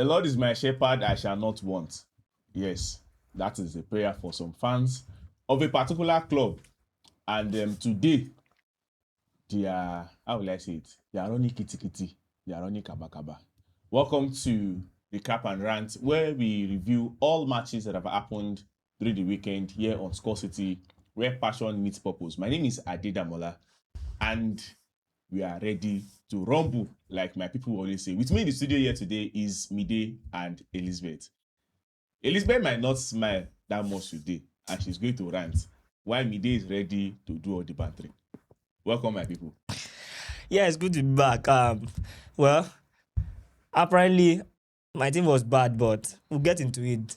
The Lord is my shepherd, I shall not want. Yes, that is a prayer for some fans of a particular club. And today, they are, how will I say it? They are running kitty kitty. They are running kaba kaba. Welcome to the Cap and Rant, where we review all matches that have happened through the weekend here on Score City, where passion meets purpose. My name is Adedamola, and we are ready to rumble, like my people always say. With me in the studio here today is Mide and Elizabeth. Elizabeth might not smile that much today, and she's going to rant, while Mide is ready to do all the bantering. Welcome, my people. Yeah, it's good to be back. Well, apparently my team was bad, but we'll get into it.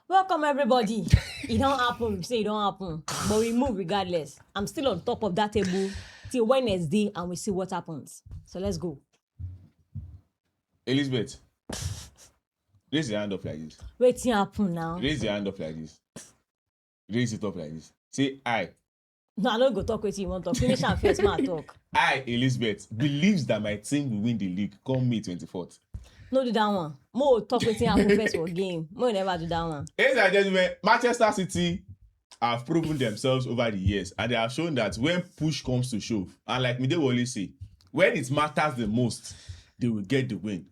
Welcome everybody. It don't happen, say it don't happen, but we move regardless. I'm still on top of that table till Wednesday, and we see what happens. So let's go. Elizabeth, raise your hand up like this. Waiting happen now. Raise your hand up like this. Raise it up like this. Say I. No, I don't go talk with you. Want to finish and first man talk. I, Elizabeth, believes that my team will win the league come May 24th. No do that one. More talk with you happen first for game. More never do that one. Ladies and gentlemen, Manchester City have proven themselves over the years, and they have shown that when push comes to shove, and like Mide will always say, when it matters the most, they will get the win.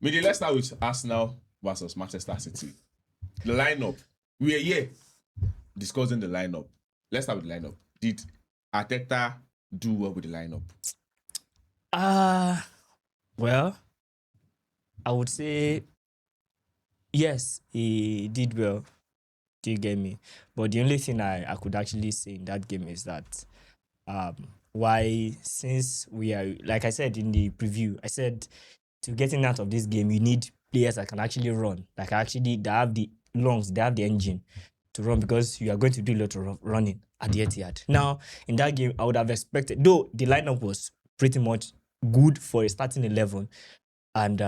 Mide, let's start with Arsenal versus Manchester City. The lineup. We are here discussing the lineup. Let's start with the lineup. Did Arteta do well with the lineup? Well, I would say yes, he did well. Do you get me? But the only thing I could actually say in that game is that since we are, like I said in the preview, I said to getting out of this game, you need players that can actually run, that have the lungs, they have the engine to run, because you are going to do a lot of running at the Etihad. Now, in that game, I would have expected, though the lineup was pretty much good for a starting 11, and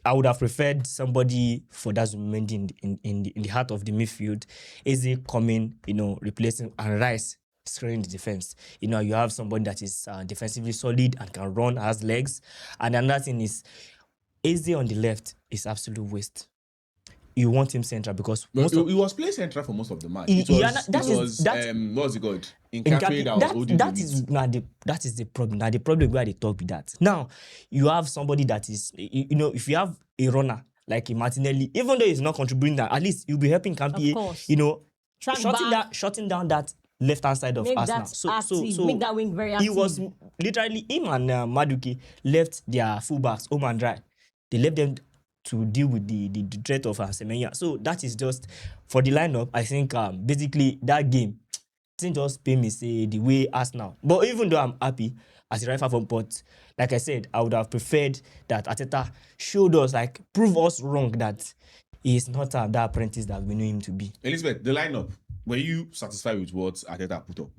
I would have preferred somebody for that Zubimendi in the heart of the midfield, Eze coming, replacing, and Rice scoring the defense. You have somebody that is defensively solid and can run, has legs. And another thing is, Eze on the left is absolute waste. You want him central because he was playing central for most of the match. What was it called? Incape that was holding that is the problem. Now the problem where they talk with that. Now you have somebody that is, if you have a runner like a Martinelli, even though he's not contributing, that at least you'll be helping Campie, shutting down that left hand side of Arsenal. So make that wing very active. He was literally, him and Madueke left their fullbacks home and dry. They left them to deal with the threat of Semenya. So that is just for the lineup. I think basically that game didn't just pay me say the way Arsenal. But even though I'm happy as a rival, but like I said, I would have preferred that Arteta showed us, prove us wrong that he is not that apprentice that we know him to be. Elizabeth, the lineup, were you satisfied with what Arteta put up?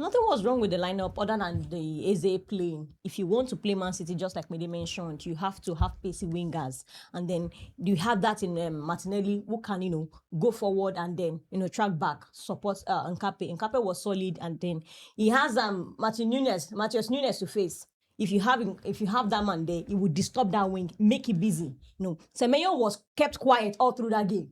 Nothing was wrong with the lineup other than the Eze playing. If you want to play Man City, just like Mede mentioned, you have to have pacey wingers. And then you have that in Martinelli, who can, go forward and then, track back, support Nkape. Nkape was solid, and then he has Matheus Nunes to face. If you have that man there, it would disturb that wing, make it busy. Semenyo was kept quiet all through that game.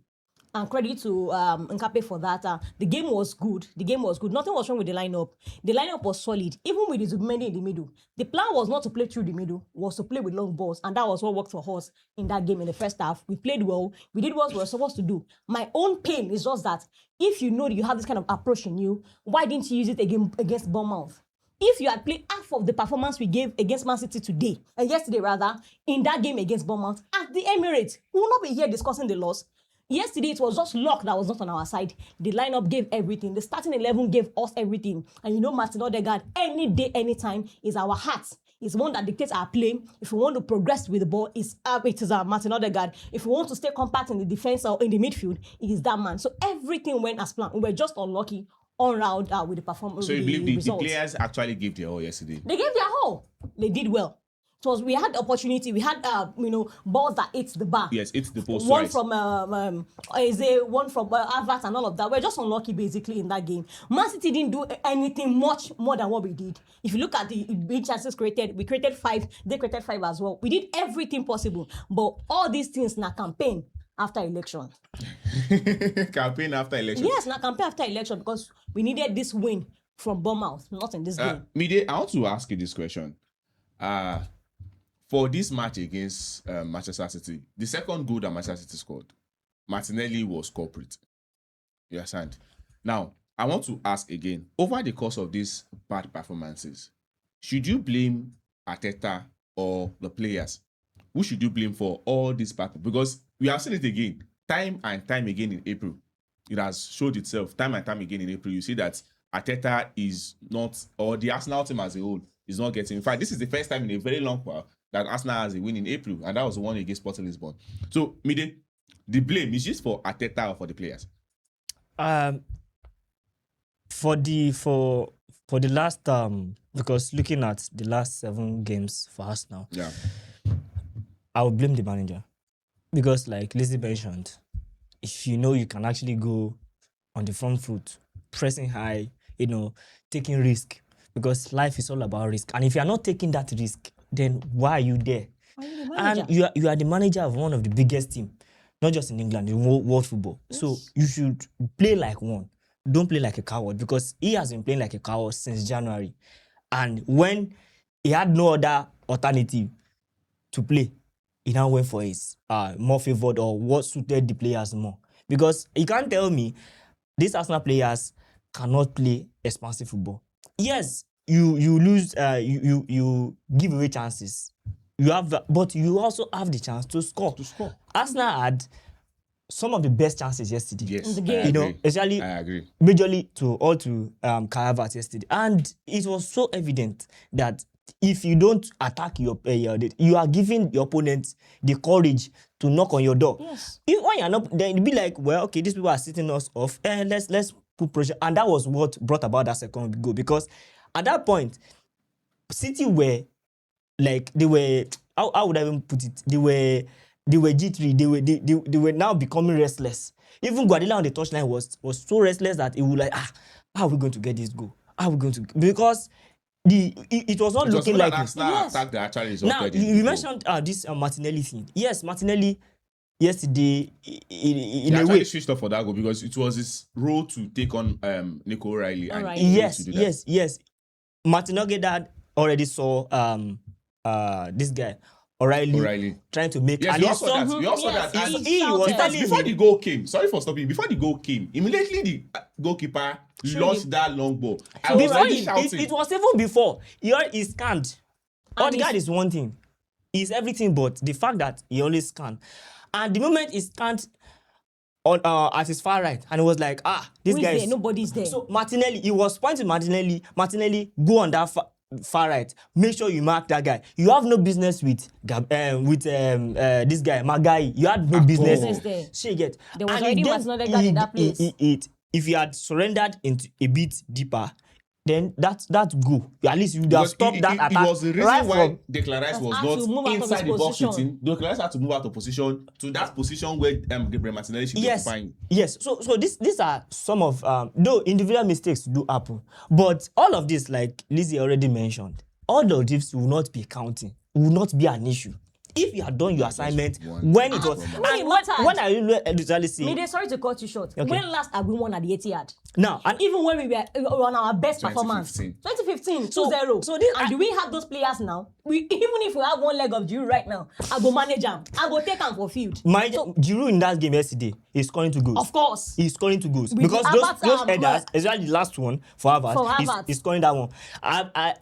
And credit to Nkape for that. The game was good. Nothing was wrong with the lineup. The lineup was solid, even with the Zubimendi in the middle. The plan was not to play through the middle, was to play with long balls, and that was what worked for us in that game in the first half. We played well. We did what we were supposed to do. My own pain is just that if you know that you have this kind of approach in you, why didn't you use it against Bournemouth? If you had played half of the performance we gave against Man City yesterday rather, in that game against Bournemouth at the Emirates, we will not be here discussing the loss. Yesterday, it was just luck that was not on our side. The lineup gave everything. The starting 11 gave us everything. And Martin Odegaard, any day, anytime, is our heart. It's one that dictates our play. If we want to progress with the ball, it is Martin Odegaard. If we want to stay compact in the defense or in the midfield, it is that man. So everything went as planned. We were just unlucky all round with the performance. So you believe the players actually gave their all yesterday? They gave their all. They did well. It we had the opportunity. We had balls that hit the bar. Yes, it's the post One twice. from one from Havertz and all of that. We're just unlucky basically in that game. Man City didn't do anything much more than what we did. If you look at the big chances created, we created 5. They created 5 as well. We did everything possible, but all these things na campaign after election. Campaign after election. Yes, na campaign after election because we needed this win from Bournemouth, not in this game. Mide, I want to ask you this question. For this match against Manchester City, the second goal that Manchester City scored, Martinelli was culprit. You understand? Now, I want to ask again, over the course of these bad performances, should you blame Arteta or the players? Who should you blame for all these bad? Because we have seen it again, time and time again in April. It has showed itself time and time again in April. You see that Arteta is not, or the Arsenal team as a whole, is not getting. In fact, this is the first time in a very long while that Arsenal has a win in April, and that was the one against Sporting Lisbon. So, Mide, the blame is just for Arteta or for the players? For the last because looking at the last 7 games for Arsenal, Yeah. I would blame the manager because, like Lizzie mentioned, if you know you can actually go on the front foot, pressing high, taking risk, because life is all about risk, and if you are not taking that risk, then why are you there? Are you the manager? And you are the manager of one of the biggest teams, not just in England, in world football. Yes. So you should play like one. Don't play like a coward, because he has been playing like a coward since January. And when he had no other alternative to play, he now went for his more favored or what suited the players more. Because you can't tell me these Arsenal players cannot play expansive football. Yes, you lose, you give away chances. You have, but you also have the chance to score. Arsenal had some of the best chances yesterday. Yes, In the game. Especially I agree. majorly to Kai Havertz yesterday, and it was so evident that if you don't attack your player, you are giving your opponent the courage to knock on your door. Yes. If when you're not, then it'd be like, well, okay, these people are sitting us off, and let's put pressure, and that was what brought about that second goal, because at that point, City were like, they were, how would I even put it? They were G3. They were now becoming restless. Even Guardiola on the touchline was so restless that he would like, how are we going to get this goal? How are we going to? Because it was not looking like Arsenal Yes. attack that actually is now you mentioned this Martinelli thing. Yes, Martinelli yesterday in he a actually way. switched up for that goal because it was his role to take on Nico O'Reilly. And Alright. he failed to do that. Yes. Martinelli dad already saw this guy O'Reilly trying to make. Yes, and we he also saw that. We also Yes, that. he- And he was Yes. telling before me. the goal came, sorry for stopping. Before the goal came, immediately the goalkeeper launched that long ball. I was Before already shouting. it was even before he scanned. And Odegaard is one thing. He's everything but the fact that he only scanned. And the moment he scanned on at his far right, and it was like, this Who is guy there? is. Nobody's there. So Martinelli, he was pointing Martinelli, go on that far right. Make sure you mark that guy. You have no business with this guy, Magai. You had no business. Business there. She get. There was And already then Martinelli in that place. if you had surrendered into a bit deeper, then that's go. At least you would have Because stopped that attack. It was the reason right why from, Declan Rice was had to move not out of inside his the box position. sitting. Declan Rice had to move out of position to that position where Gabriel Martinelli should be occupying. Yes. So these are some of though individual mistakes do happen, but all of this, like Lizzie already mentioned, all of this will not be counting, will not be an issue if you had done your assignment one when it was. thing. When it And mattered. when I usually say Mide, sorry to cut you short. Okay. When last have we won at the Etihad? now, and Even when we were on our best performance. 2015. 2015, So- 2-0. so this- And do we have those players now? Even if we have one leg of Giroud right now, I go manage him. I go take him for field. my Giroud in that game yesterday is scoring two goals. Of course. He's scoring two goals With because Havertz those and headers, especially the last one for For Havertz, Havertz. he's scoring that one.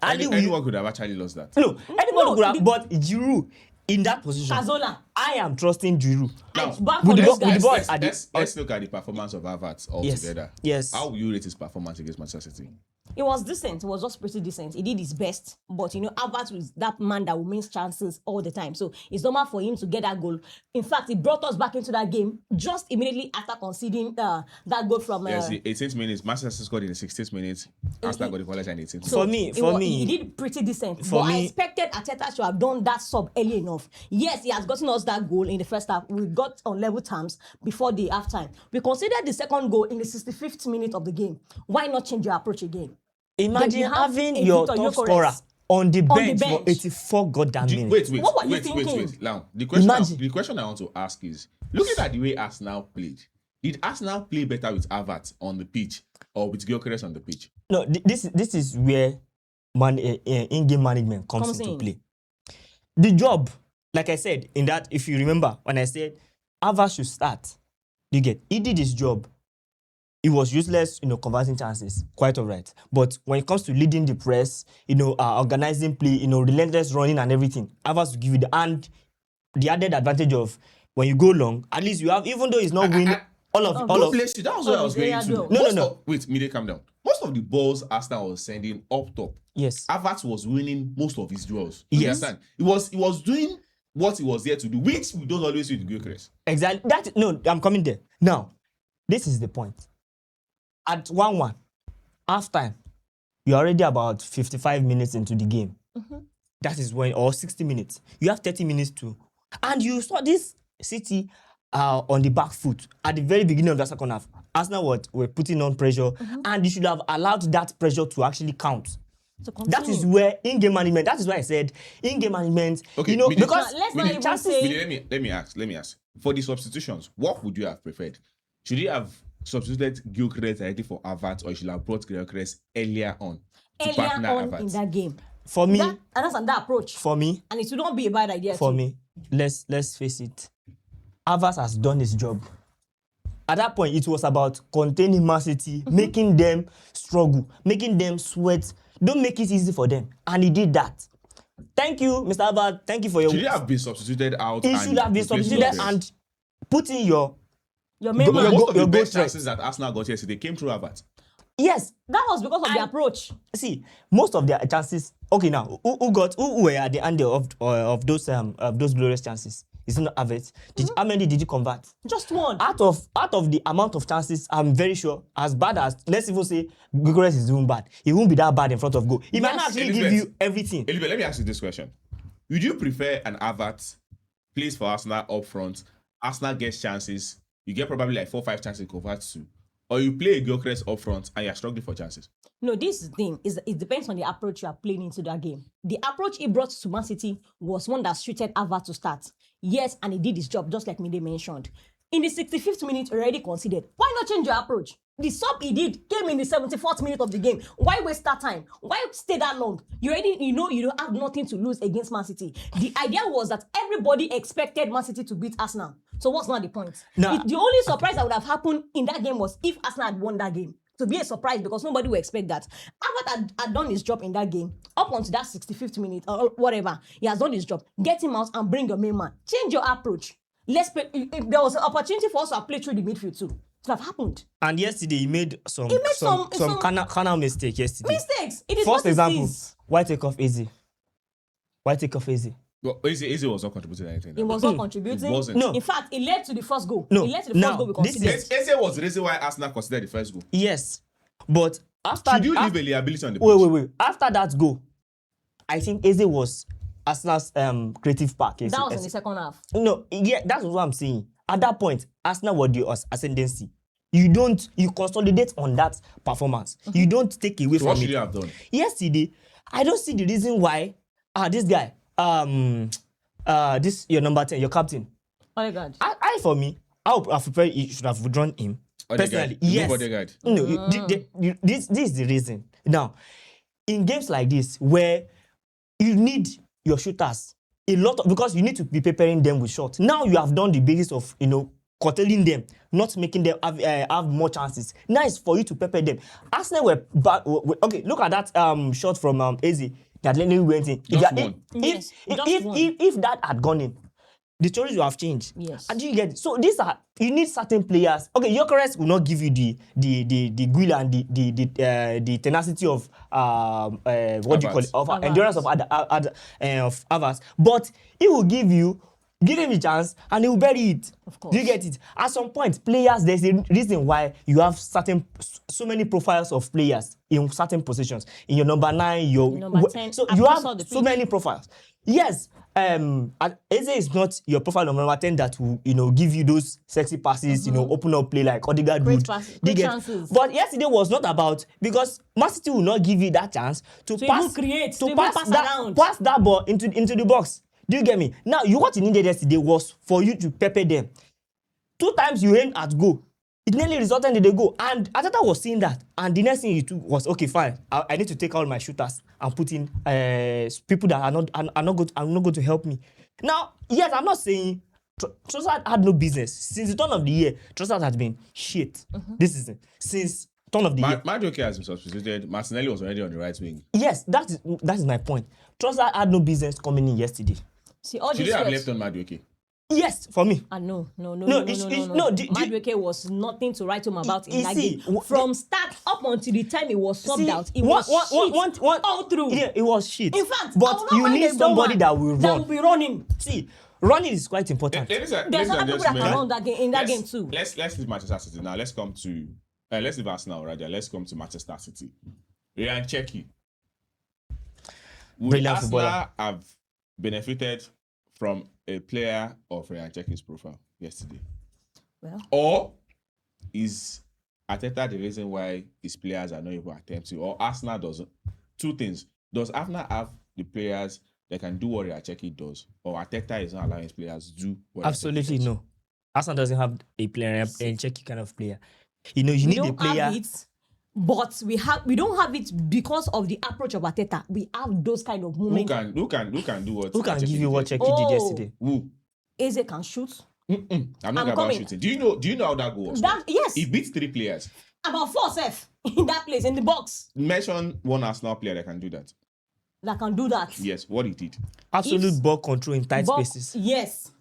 Anyone could have actually lost that. No, anybody No, could have, the- but Giroud in that position, Cazola. I am trusting Giroud. Now, Back with on the those ball- with the guys. ball- let's, at the- let's look at the performance of Havertz altogether. Yes. How will you rate his performance against Manchester City? It was decent. It was just pretty decent. He did his best, but Albert was that man that will miss chances all the time. So it's normal for him to get that goal. In fact, he brought us back into that game just immediately after conceding that goal from. Yes, the 18th minutes. Manchester City scored in the 16th minute. Arsenal got the qualifier in the 18th. So For me, he did pretty decent. for But I me- expected Arteta to have done that sub early enough. Yes, he has gotten us that goal in the first half. We got on level terms before the halftime. We considered the second goal in the 65th minute of the game. Why not change your approach again? Imagine you have having a your Victor top Gyökeres scorer on the bench for bench. 84 goddamn minutes. Wait. What were you thinking? Wait. Now, the Imagine. question I want to ask is, looking at the way Arsenal played, did Arsenal play better with Havertz on the pitch or with Gyökeres on the pitch? No, this is where in-game management comes into in. play. The job, like I said, in that, if you remember, when I said Havertz should start, he did his job. He was useless, converting chances, quite all right. But when it comes to leading the press, organizing play, relentless running and everything, Havertz will give you and the added advantage of when you go long, at least you have, even though he's not winning all of. That was where I was going to. No. Wait, Mide, calm down. Most of the balls Arsenal was sending up top, Yes. Havertz was winning most of his duels. Yes. You understand? He was doing what he was there to do, which we don't always do with Gyökeres. Exactly. I'm coming there. Now, this is the point. At 1-1, halftime, you're already about 55 minutes into the game. That is when, or 60 minutes. You have 30 minutes to. And you saw this City on the back foot at the very beginning of the second half. Arsenal were putting on pressure, and you should have allowed that pressure to actually count. That is where in-game management, that is why I said in-game management, Okay, because let's not even chances. say- Let me ask. For the substitutions, what would you have preferred? Should you have substituted Gyökeres directly for Havertz, or you should have brought Gyökeres earlier on to partner Earlier on Havertz? in that game. For me, And that's that approach. for me, And it would not be a bad idea. for too. me, let's face it. Havertz has done his job. At that point, it was about containing Man City, making them struggle, making them sweat. Don't make it easy for them. And he did that. Thank you, Mr. Havertz. Thank you for your... Should he have been substituted out? He should have been replaced substituted Gyökeres? and put in your... Your main Go- man. Most of the your best goal chances that Arsenal got yesterday came through Havertz. Yes. That was because of the approach. See, most of their chances... Okay, now, who were at the end of those glorious chances? Is it not Havertz? How many did you convert? Just one. Out of the amount of chances, I'm very sure, as bad as, let's even say, Gyökeres is doing bad, he won't be that bad in front of goal. He might not actually give you everything. Elizabeth, let me ask you this question. Would you prefer an Havertz plays for Arsenal up front, Arsenal gets chances, you get probably like 4 or 5 chances to convert to, or you play a Gyökeres up front and you're struggling for chances? No, this thing is it depends on the approach you are playing into that game. The approach he brought to Man City was one that suited Havertz to start. Yes, and he did his job, just like Mide mentioned. In the 65th minute, already considered. Why not change your approach? The sub he did came in the 74th minute of the game. Why waste that time? Why stay that long? You already, you don't have nothing to lose against Man City. The idea was that everybody expected Man City to beat Arsenal. So what's not the point? Nah. The only surprise that would have happened in that game was if Arsenal had won that game. To be a surprise because nobody would expect that. Havertz had done his job in that game. Up until that 65th minute or whatever, he has done his job. Get him out and bring your main man. Change your approach. Let's play. If there was an opportunity for us to play through the midfield too, it would have happened. And yesterday, he made some some carnal mistake yesterday. Mistakes. It is First what example, it is. why take off easy? Well, Eze was not contributing anything. He was not contributing. It wasn't. No. In fact, it led to the first goal. No. It led to the Now, first goal we this considered. is- Eze was the reason why Arsenal considered the first goal. Yes. But after... Should you leave a liability on the pitch? Wait. After that goal, I think Eze was Arsenal's creative pack. That was in the second half. No, yeah, that's what I'm saying. At that point, Arsenal were the ascendancy. You consolidate on that performance. You don't take away So what from should it. you have done? Yesterday, I don't see the reason why this guy, this your number 10, your captain. Oh my God. For me, I would have prepared. You should have withdrawn him. Personally, yes. No, this is the reason. Now, in games like this, where you need your shooters because you need to be preparing them with shots. Now you have done the basis of curtailing them, not making them have more chances. Now it's for you to prepare them. Arsenal were back. Okay, look at that shot from Eze that Lenny went in. Just one. Yes, just one. If that had gone in, The stories will have changed. Yes. And you get it? So these are, you need certain players. Okay, Gyökeres will not give you the guile and the tenacity of what do you call it, of Havertz. endurance of of Havertz. But he will give him a chance and he will bury it. Of course. Do you get it? At some point, players, there's a reason why you have so many profiles of players in certain positions. In your number 9, your Number 10, so you across have all the so pitch. many profiles. Yes, Eze is not your profile of number 10 that will, give you those sexy passes, open up play like Odegaard Great would. passes, Do you great get? chances. But yesterday was not about, because Man City will not give you that chance to To pass, even create, to even pass pass that, around. pass that ball into the box. Do you get me? Now, what you needed yesterday was for you to pepper them. 2 times you aimed at goal. It nearly resulted in the goal. And Ateta was seeing that. And the next thing he took was, okay, fine. I need to take all my shooters and put in people that are not going to help me. Now, yes, I'm not saying Trossard had no business. Since the turn of the year, Trossard has been shit this season. Since turn of the year. Madueke has been substituted. Martinelli was already on the right wing. Yes, that is my point. Trossard had no business coming in yesterday. See, all Should this they have stress. left on Madueke? Yes, for me. No. Madueke was nothing to write home about in You that see, game. From start up until the time it was subbed out, it one- was one- shit one- one- all through. Yeah, it was shit. In fact, I but will not you mind need a somebody man that will run. That will be running. See, running is quite important. There's other people that can run that game in that game too. Let's leave Manchester City now. Let's come to let's leave Arsenal, Raja. Let's come to Manchester City. Ryan Cherki. Would Brilliant Arsenal footballer. have benefited from a player of Ryan Cherki's profile yesterday? Well, Or is Arteta the reason why his players are not even attempting? Or Arsenal doesn't? 2 things. Does Arsenal have the players that can do what Ryan Cherki does? Or Arteta is not allowing his players to do what Ryan Cherki Absolutely does? no. Arsenal doesn't have a player, a Czech kind of player. You we need a don't player. have it, but we don't have it because of the approach of Arteta. We have those kind of Who moments. can do what? Who can Cherki give you what did? Czech did Oh. yesterday? Who? Eze can shoot. I'm not I'm about coming. shooting. Do you know how that goes? Yes, He beats 3 players. about 4 self in that place in the box Mention one Arsenal player that can do that. that can do that. Yes, what he did. Absolute ball control in tight But spaces. yes,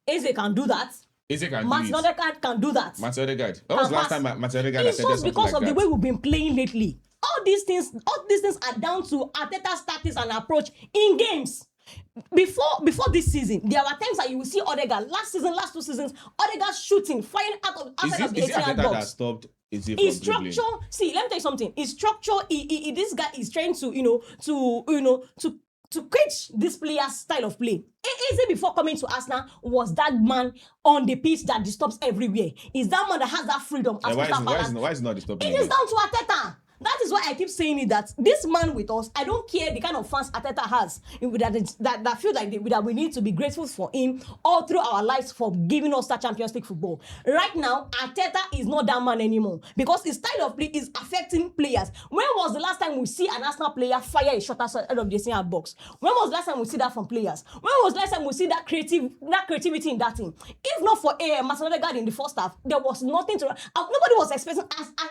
Eze can do that. Eze can Martin do it. Odegaard can do that. Martin Odegaard. When was the last pass. time Martin Odegaard It's said just something because like of the that? way we've been playing lately. All these things are down to Arteta's tactics and approach in games. Before this season, there were times that you will see Odegaard last 2 seasons, Odegaard shooting, firing outside of the Is it 18-yard Arteta that box. stopped Eze from His dribbling? structure, see, let me tell you something. His structure, this guy is trying to, to catch this player's style of play. Eze before coming to Arsenal was that man on the pitch that disturbs everywhere. Is that man that has that freedom. As Why Crystal Palace. is it not disturbing It is him? down to Arteta. That is why I keep saying it, that this man with us, I don't care the kind of fans Arteta has, that feel like that we need to be grateful for him all through our lives for giving us that Champions League football. Right now, Arteta is not that man anymore because his style of play is affecting players. When was the last time we see an Arsenal player fire a shot outside of the center box? When was the last time we see that from players? When was the last time we see that creativity in that team? If not for Martin Odegaard in the first half, there was nothing to. Nobody was expecting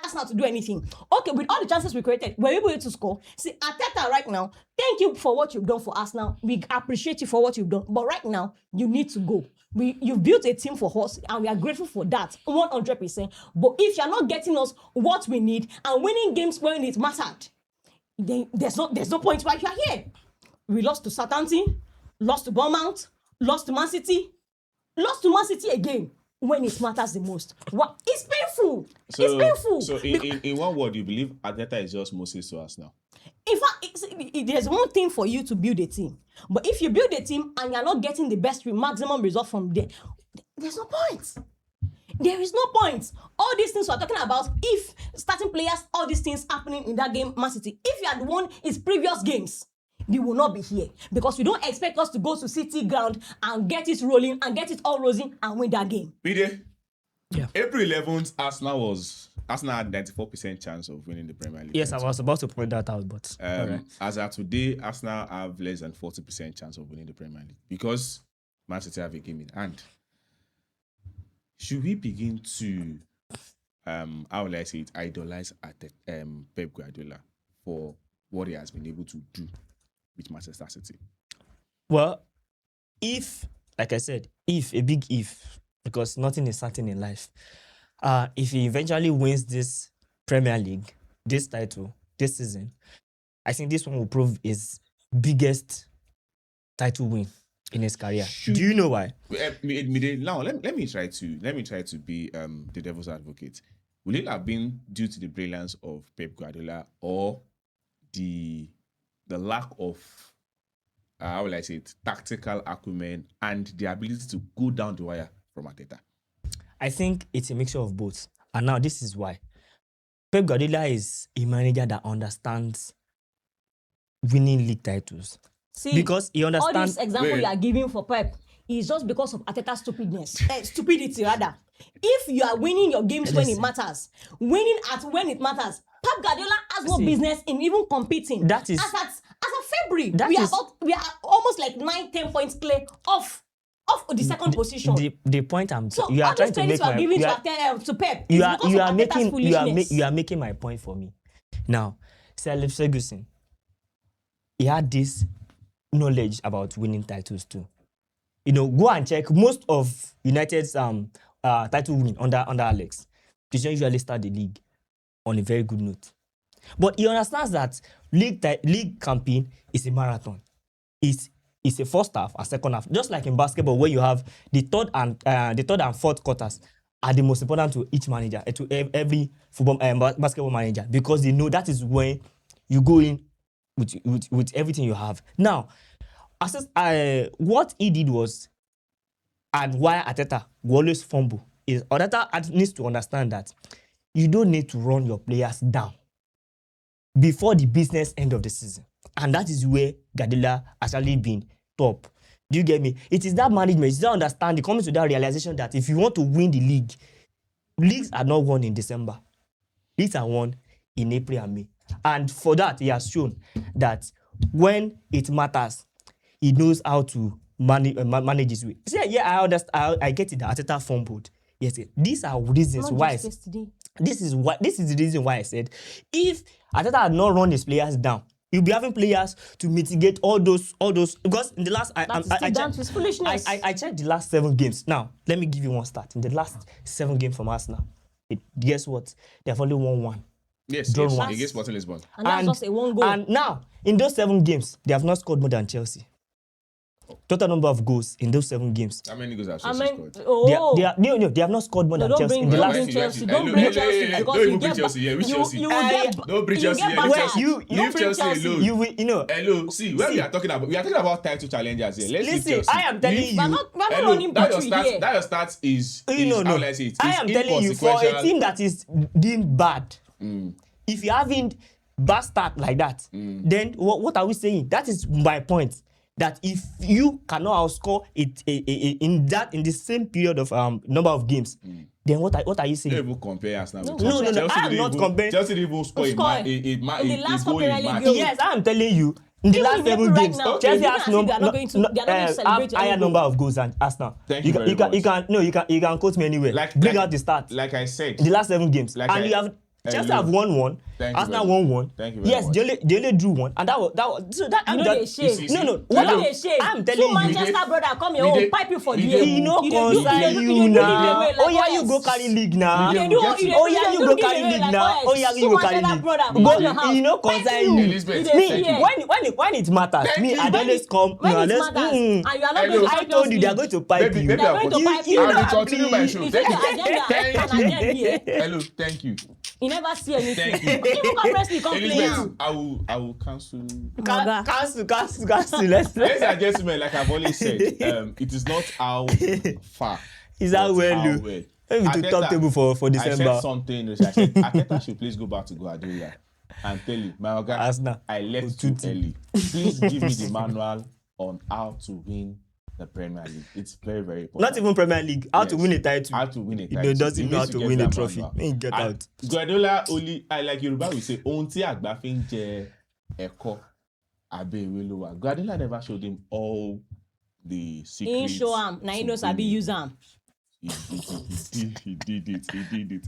Arsenal to do anything. Okay, with all the chances we created, were we able to score? See, Arteta right now, thank you for what you've done for Arsenal. We appreciate you for what you've done. But right now, you need to go. You've built a team for us, and we are grateful for that, 100%. But if you're not getting us what we need and winning games when it mattered, then there's no point why you're here. We lost to Southampton, lost to Bournemouth, lost to Man City again. When it matters the most. What? It's painful. It's painful. So in one word, you believe Arteta is just Moses to us now? In fact, there's one thing for you to build a team. But if you build a team and you're not getting the maximum result from there, there's no point. There is no point. All these things we're talking about, if starting players, all these things happening in that game, Man City, if you had won its previous games, we will not be here because we don't expect us to go to City ground and get it rolling and get it all rosy and win that game. Bide? Yeah. April 11th, Arsenal had 94% chance of winning the Premier League. Yes, I was about to point that out, but alright. As of today, Arsenal have less than 40% chance of winning the Premier League because Man City have a game in hand. Should we begin to, how will I say it, idolize Pep Guardiola for what he has been able to do with Manchester City? Well, if like I said, a big if, because nothing is certain in life. If he eventually wins this Premier League, this title, this season, I think this one will prove his biggest title win in his career. Do you know why? Now let me try to be the devil's advocate. Will it have been due to the brilliance of Pep Guardiola or the lack of how will I say it, tactical acumen and the ability to go down the wire from Arteta? I think it's a mixture of both. And now this is why. Pep Guardiola is a manager that understands winning league titles. See, because he all understands. this example you are giving for Pep is just because of Arteta's stupidity rather. If you are winning your games when it matters, winning at when it matters, Pep Guardiola has no business in even competing. That is as of February, that we are almost like 9-10 points clear off the second position. The point So you are all trying these to make credits you are my giving to Pep you is are because you of are Arteta's making foolishness. you are making my point for me. Now, Sir Alex Ferguson, he had this knowledge about winning titles too. You know, go and check most of United's title win under Alex. They usually start the league on a very good note. But he understands that league campaign is a marathon. It's a first half and second half. Just like in basketball, where you have the third and fourth quarters are the most important to each manager, to every football basketball manager, because they know that is when you go in with everything you have. Now, what he did was, and why Arteta will always fumble, is Arteta needs to understand that you don't need to run your players down before the business end of the season. And that is where Guardiola has actually been top. Do you get me? It is that management, it's that understanding, coming to that realization that if you want to win the league, leagues are not won in December. Leagues are won in April and May. And for that, he has shown that when it matters, he knows how to manage his way. So, yeah, I understand. I get it that Arteta fumbled. Yes, these are reasons why. This is the reason why I said if Arteta had not run his players down, he'll be having players to mitigate all those because in the last I checked the last 7 games. Now let me give you one stat. In the last 7 games from Arsenal, guess what? They have only won 1. Yes, against Sporting Lisbon. And that's just a 1 goal. And now in those 7 games, they have not scored more than Chelsea. Total number of goals in those 7 games. How many goals have Chelsea scored? They have not scored more than Chelsea in the last. Don't bring Chelsea because don't even bring Chelsea here. Which Chelsea? Don't bring Chelsea here. Leave Chelsea alone. Hello, see where we are talking about title challengers here. Let's leave Chelsea. I am telling you. We're not running battery here. That your stats is how will I say it? I am telling you, for a team that is deemed bad, if you haven't bad start like that, then what are we saying? That is my point. That if you cannot outscore it in the same period of number of games, then what are you saying? You don't even compare Arsenal with Chelsea. No, I am not comparing. Chelsea didn't even score a goal in match. Yes, I am telling you. In the last 7 games, Chelsea has higher number of goals than Arsenal. Thank you very much. You can quote me anywhere. Bring out the stats. Like I said, in the last 7 games, and you have. Chelsea have won 1. Arsenal won 1. Thank you very much. Yes, they only drew 1, and that was so that I'm telling you. Manchester brother, come here, pipe you for the you know concern you now. Oh yeah, you go carry league now. Oh yeah, you go carry league now. Oh yeah, you go carry league. But you know concern you. Me when it matters, me I always come. I told you they are going to pipe you. I will continue my show. Hello, thank you. You never see anything. Thank you. People come rest me Elizabeth, I will cancel. Cancel. Ladies and gentlemen, like I've always said, it is not how far. Is how well. Maybe to top table for December. I said something. I said Arteta should please go back to Guardiola and tell you, my guy, I left too early. Please give me the manual on how to win the Premier League. It's very, very important. Not even Premier League. How to win a title. How to win a title. He doesn't know how to win a trophy. Get out. Guardiola only, like Yoruba will say, ohun tí àgbà fi ń jẹ ẹ̀kọ abẹ́ ìwé ló wà. Guardiola never showed him all the secrets. He show him. Now he knows how to use him. He did it.